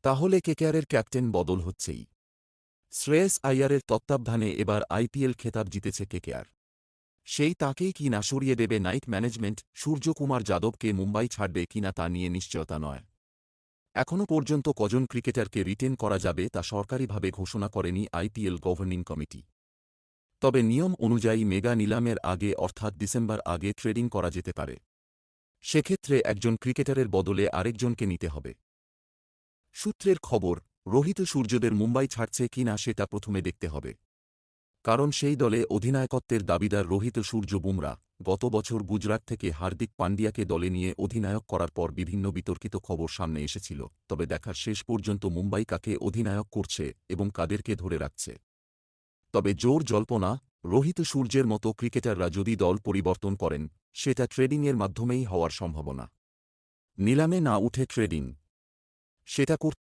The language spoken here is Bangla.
তাহলে কেকেআরের ক্যাপ্টেন বদল হচ্ছেই। শ্রেয়স আইয়ারের তত্ত্বাবধানে এবার আইপিএল খেতাব জিতেছে কেকেআর। সেই তাঁকেই কি না সরিয়ে দেবে নাইট ম্যানেজমেন্ট? সূর্যকুমার যাদবকে মুম্বাই ছাড়বে কিনা তা নিয়ে নিশ্চয়তা নয়। এখনও পর্যন্ত কজন ক্রিকেটারকে রিটেন করা যাবে তা সরকারিভাবে ঘোষণা করেনি আইপিএল গভর্নিং কমিটি। তবে নিয়ম অনুযায়ী মেগা নিলামের আগে অর্থাৎ ডিসেম্বর আগে ট্রেডিং করা যেতে পারে। সেক্ষেত্রে একজন ক্রিকেটারের বদলে আরেকজনকে নিতে হবে। সূত্রের খবর, রোহিত সূর্যদের মুম্বাই ছাড়ছে কি না সেটা প্রথমে দেখতে হবে। কারণ সেই দলে অধিনায়কত্বের দাবিদার রোহিত সূর্য বুমরা গত বছর গুজরাট থেকে হার্দিক পান্ডিয়াকে দলে নিয়ে অধিনায়ক করার পর বিভিন্ন বিতর্কিত খবর সামনে এসেছিল। তবে দেখার শেষ পর্যন্ত মুম্বাই কাকে অধিনায়ক করছে এবং কাদেরকে ধরে রাখছে। তবে জোর জল্পনা, রোহিত সূর্যের মতো ক্রিকেটাররা যদি দল পরিবর্তন করেন, সেটা ট্রেডিংয়ের মাধ্যমেই হওয়ার সম্ভাবনা। নিলামে না উঠে ট্রেডিং, সেটা করতে